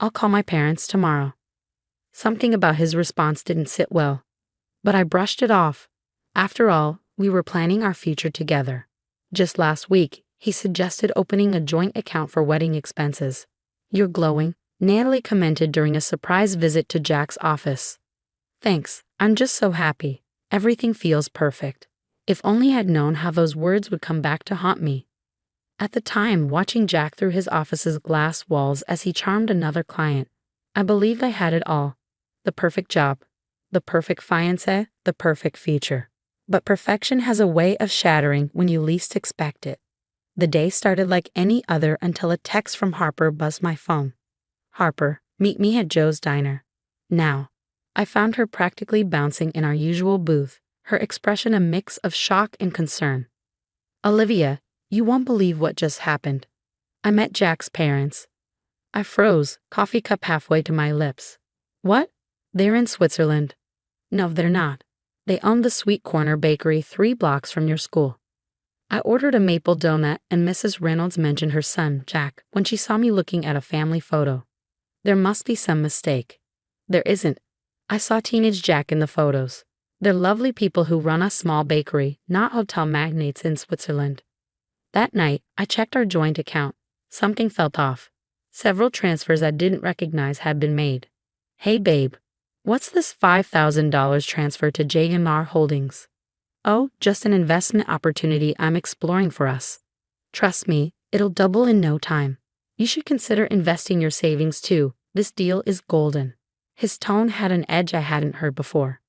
I'll call my parents tomorrow. Something about his response didn't sit well, but I brushed it off. After all, we were planning our future together. Just last week, he suggested opening a joint account for wedding expenses. You're glowing, Natalie commented during a surprise visit to Jack's office. Thanks, I'm just so happy. Everything feels perfect. If only I'd known how those words would come back to haunt me. At the time, watching Jack through his office's glass walls as he charmed another client, I believed I had it all. The perfect job, the perfect fiancé, the perfect future. But perfection has a way of shattering when you least expect it. The day started like any other until a text from Harper buzzed my phone. Harper, meet me at Joe's Diner. Now. I found her practically bouncing in our usual booth, her expression a mix of shock and concern. Olivia, you won't believe what just happened. I met Jack's parents. I froze, coffee cup halfway to my lips. What? They're in Switzerland. No, they're not. They own the Sweet Corner Bakery 3 blocks from your school. I ordered a maple donut, and Mrs. Reynolds mentioned her son, Jack, when she saw me looking at a family photo. There must be some mistake. There isn't. I saw teenage Jack in the photos. They're lovely people who run a small bakery, not hotel magnates in Switzerland. That night, I checked our joint account. Something felt off. Several transfers I didn't recognize had been made. Hey babe, what's this $5,000 transfer to JMR Holdings? Oh, just an investment opportunity I'm exploring for us. Trust me, it'll double in no time. You should consider investing your savings too. This deal is golden. His tone had an edge I hadn't heard before.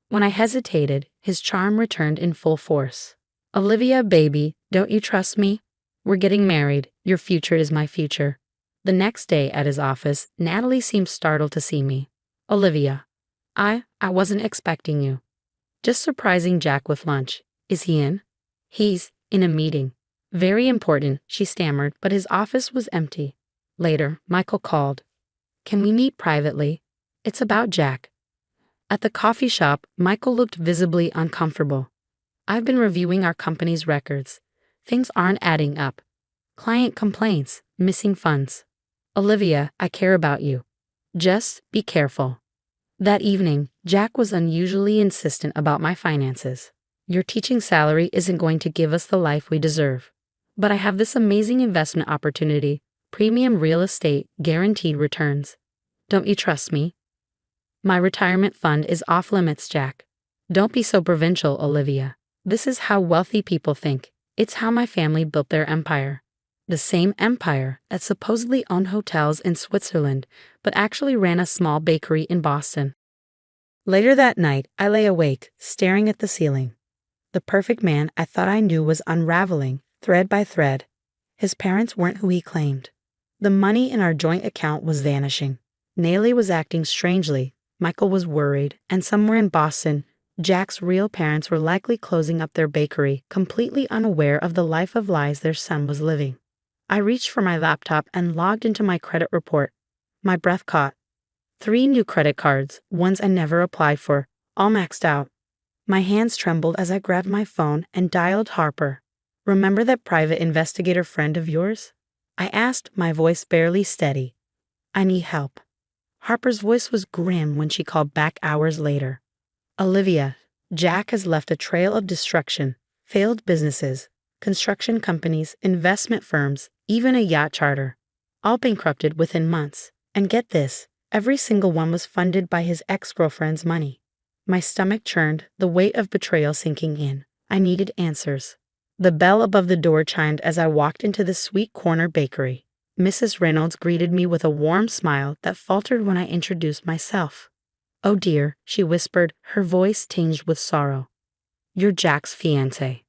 When I hesitated, his charm returned in full force. Olivia, baby, don't you trust me? We're getting married. Your future is my future. The next day at his office, Natalie seemed startled to see me. Olivia, I wasn't expecting you. Just surprising Jack with lunch. Is he in? He's in a meeting. Very important, she stammered, but his office was empty. Later, Michael called. Can we meet privately? It's about Jack. At the coffee shop, Michael looked visibly uncomfortable. I've been reviewing our company's records. Things aren't adding up. Client complaints, missing funds. Olivia, I care about you. Just be careful. That evening, Jack was unusually insistent about my finances. Your teaching salary isn't going to give us the life we deserve. But I have this amazing investment opportunity, premium real estate, guaranteed returns. Don't you trust me? My retirement fund is off limits, Jack. Don't be so provincial, Olivia. This is how wealthy people think. It's how my family built their empire. The same empire that supposedly owned hotels in Switzerland, but actually ran a small bakery in Boston. Later that night, I lay awake, staring at the ceiling. The perfect man I thought I knew was unraveling, thread by thread. His parents weren't who he claimed. The money in our joint account was vanishing. Nayeli was acting strangely. Michael was worried, and somewhere in Boston, Jack's real parents were likely closing up their bakery, completely unaware of the life of lies their son was living. I reached for my laptop and logged into my credit report. My breath caught. 3 new credit cards, ones I never applied for, all maxed out. My hands trembled as I grabbed my phone and dialed Harper. Remember that private investigator friend of yours? I asked, my voice barely steady. I need help. Harper's voice was grim when she called back hours later. Olivia, Jack has left a trail of destruction, failed businesses, construction companies, investment firms, even a yacht charter. All bankrupted within months. And get this, every single one was funded by his ex-girlfriend's money. My stomach churned, the weight of betrayal sinking in. I needed answers. The bell above the door chimed as I walked into the Sweet Corner Bakery. Mrs. Reynolds greeted me with a warm smile that faltered when I introduced myself. Oh dear, she whispered, her voice tinged with sorrow. You're Jack's fiancé.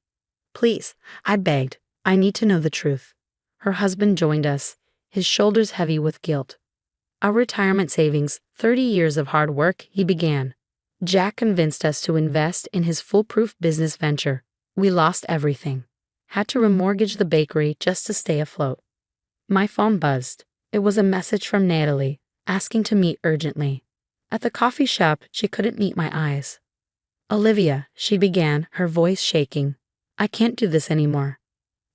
Please, I begged. I need to know the truth. Her husband joined us, his shoulders heavy with guilt. Our retirement savings, 30 years of hard work, he began. Jack convinced us to invest in his foolproof business venture. We lost everything. Had to remortgage the bakery just to stay afloat. My phone buzzed. It was a message from Natalie, asking to meet urgently. At the coffee shop, she couldn't meet my eyes. Olivia, she began, her voice shaking. I can't do this anymore.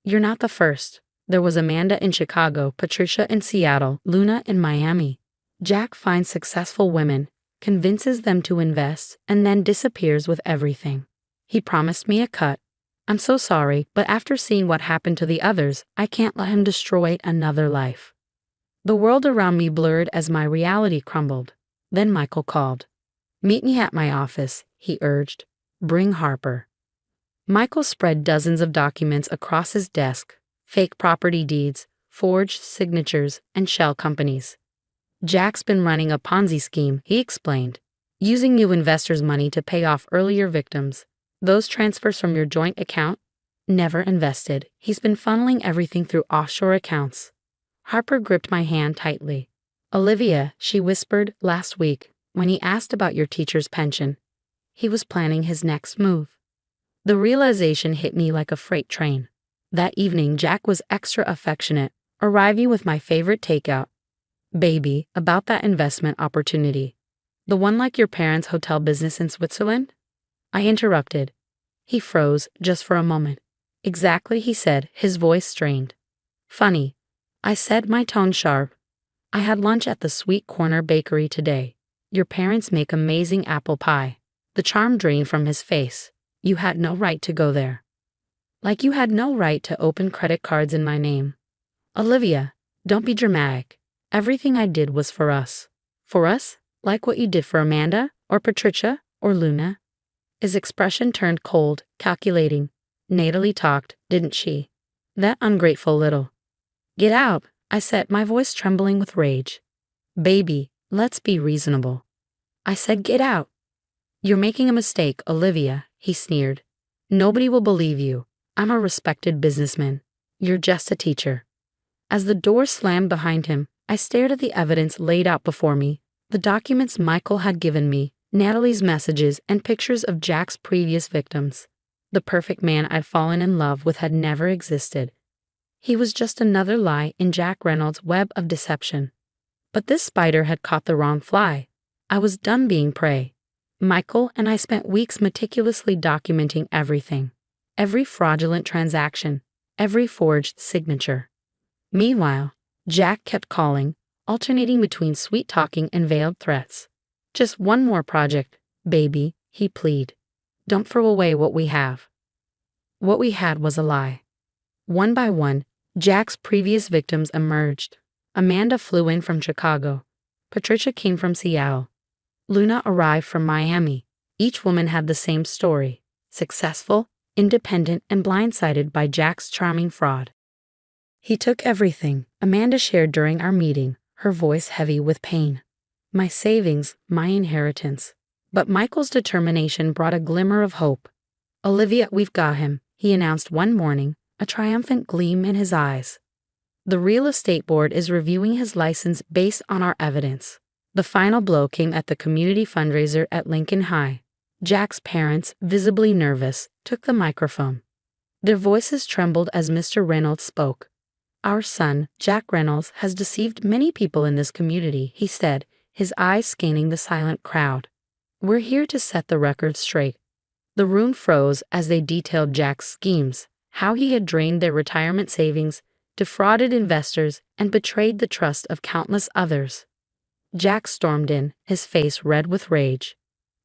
You're not the first. There was Amanda in Chicago, Patricia in Seattle, Luna in Miami. Jack finds successful women, convinces them to invest, and then disappears with everything. He promised me a cut. I'm so sorry, but after seeing what happened to the others, I can't let him destroy another life. The world around me blurred as my reality crumbled. Then Michael called. Meet me at my office, he urged. Bring Harper. Michael spread dozens of documents across his desk, fake property deeds, forged signatures, and shell companies. Jack's been running a Ponzi scheme, he explained, using new investors' money to pay off earlier victims. Those transfers from your joint account? Never invested. He's been funneling everything through offshore accounts. Harper gripped my hand tightly. Olivia, she whispered, last week, when he asked about your teacher's pension, he was planning his next move. The realization hit me like a freight train. That evening, Jack was extra affectionate, arriving with my favorite takeout. Baby, about that investment opportunity. The one like your parents' hotel business in Switzerland? I interrupted. He froze just for a moment. Exactly, he said, his voice strained. Funny. I said, my tone sharp. I had lunch at the Sweet Corner Bakery today. Your parents make amazing apple pie. The charm drained from his face. You had no right to go there. Like you had no right to open credit cards in my name. Olivia, don't be dramatic. Everything I did was for us. For us? Like what you did for Amanda, or Patricia, or Luna? His expression turned cold, calculating. Natalie talked, didn't she? That ungrateful little. Get out, I said, my voice trembling with rage. Baby, let's be reasonable. I said, get out. You're making a mistake, Olivia, he sneered. Nobody will believe you. I'm a respected businessman. You're just a teacher. As the door slammed behind him, I stared at the evidence laid out before me, the documents Michael had given me, Natalie's messages, and pictures of Jack's previous victims. The perfect man I'd fallen in love with had never existed. He was just another lie in Jack Reynolds' web of deception. But this spider had caught the wrong fly. I was done being prey. Michael and I spent weeks meticulously documenting everything. Every fraudulent transaction, every forged signature. Meanwhile, Jack kept calling, alternating between sweet-talking and veiled threats. "Just one more project, baby," he pleaded. "Don't throw away what we have." What we had was a lie. One by one, Jack's previous victims emerged. Amanda flew in from Chicago. Patricia came from Seattle. Luna arrived from Miami. Each woman had the same story: successful, independent, and blindsided by Jack's charming fraud. "He took everything," Amanda shared during our meeting, her voice heavy with pain. "My savings, my inheritance." But Michael's determination brought a glimmer of hope. "Olivia, we've got him," he announced one morning, a triumphant gleam in his eyes. "The real estate board is reviewing his license based on our evidence." The final blow came at the community fundraiser at Lincoln High. Jack's parents, visibly nervous, took the microphone. Their voices trembled as Mr. Reynolds spoke. "Our son, Jack Reynolds, has deceived many people in this community," he said, his eyes scanning the silent crowd. "We're here to set the record straight." The room froze as they detailed Jack's schemes, how he had drained their retirement savings, defrauded investors, and betrayed the trust of countless others. Jack stormed in, his face red with rage.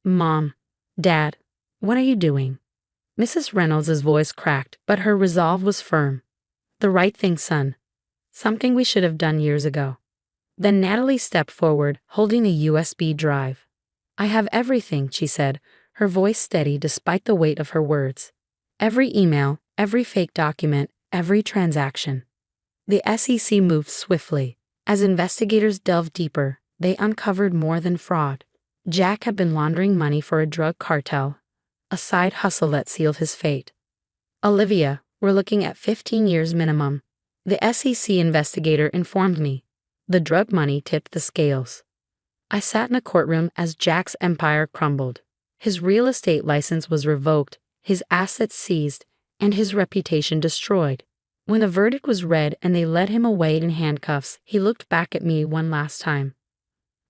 "Mom, Dad, what are you doing?" Mrs. Reynolds' voice cracked, but her resolve was firm. "The right thing, son. Something we should have done years ago." Then Natalie stepped forward, holding a USB drive. "I have everything," she said, her voice steady despite the weight of her words. "Every email, every fake document, every transaction." The SEC moved swiftly. As investigators delved deeper, they uncovered more than fraud. Jack had been laundering money for a drug cartel, a side hustle that sealed his fate. "Olivia, we're looking at 15 years minimum," the SEC investigator informed me. The drug money tipped the scales. I sat in a courtroom as Jack's empire crumbled. His real estate license was revoked, his assets seized, and his reputation destroyed. When the verdict was read and they led him away in handcuffs, he looked back at me one last time.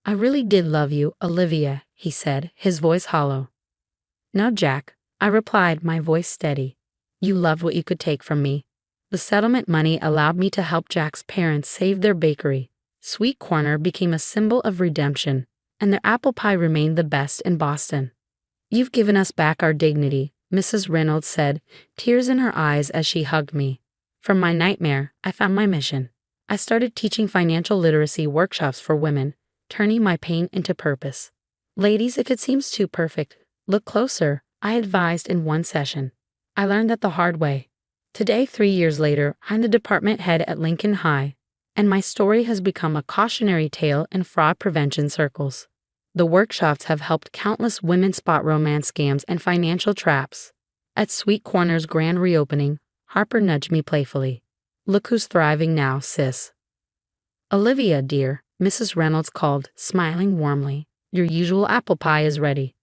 "I really did love you, Olivia," he said, his voice hollow. "No, Jack," I replied, my voice steady. "You loved what you could take from me." The settlement money allowed me to help Jack's parents save their bakery. Sweet Corner became a symbol of redemption, and their apple pie remained the best in Boston. "You've given us back our dignity," Mrs. Reynolds said, tears in her eyes as she hugged me. From my nightmare, I found my mission. I started teaching financial literacy workshops for women, turning my pain into purpose. "Ladies, if it seems too perfect, look closer," I advised in one session. I learned that the hard way. Today, 3 years later, I'm the department head at Lincoln High, and my story has become a cautionary tale in fraud prevention circles. The workshops have helped countless women spot romance scams and financial traps. At Sweet Corner's grand reopening, Harper nudged me playfully. "Look who's thriving now, sis." "Olivia, dear," Mrs. Reynolds called, smiling warmly. "Your usual apple pie is ready."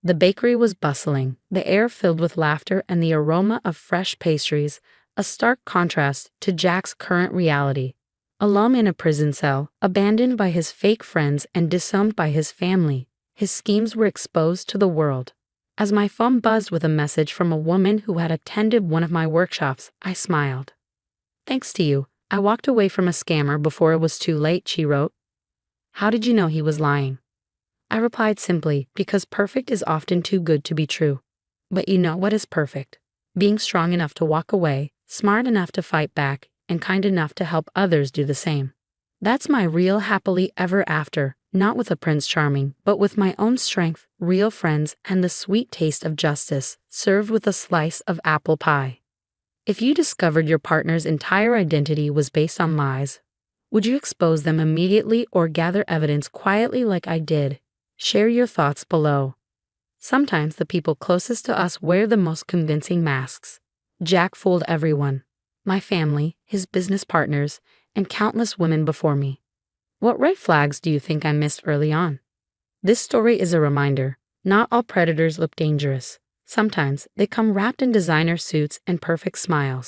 The bakery was bustling, the air filled with laughter and the aroma of fresh pastries, a stark contrast to Jack's current reality. Alone in a prison cell, abandoned by his fake friends and disowned by his family, his schemes were exposed to the world. As my phone buzzed with a message from a woman who had attended one of my workshops, I smiled. "Thanks to you, I walked away from a scammer before it was too late," she wrote. "How did you know he was lying?" I replied simply, because perfect is often too good to be true. But you know what is perfect? Being strong enough to walk away, smart enough to fight back, and kind enough to help others do the same. That's my real happily ever after, not with a Prince Charming, but with my own strength, real friends, and the sweet taste of justice, served with a slice of apple pie. If you discovered your partner's entire identity was based on lies, would you expose them immediately or gather evidence quietly like I did? Share your thoughts below. Sometimes the people closest to us wear the most convincing masks. Jack fooled everyone. My family, his business partners, and countless women before me. What red flags do you think I missed early on? This story is a reminder. Not all predators look dangerous. Sometimes they come wrapped in designer suits and perfect smiles.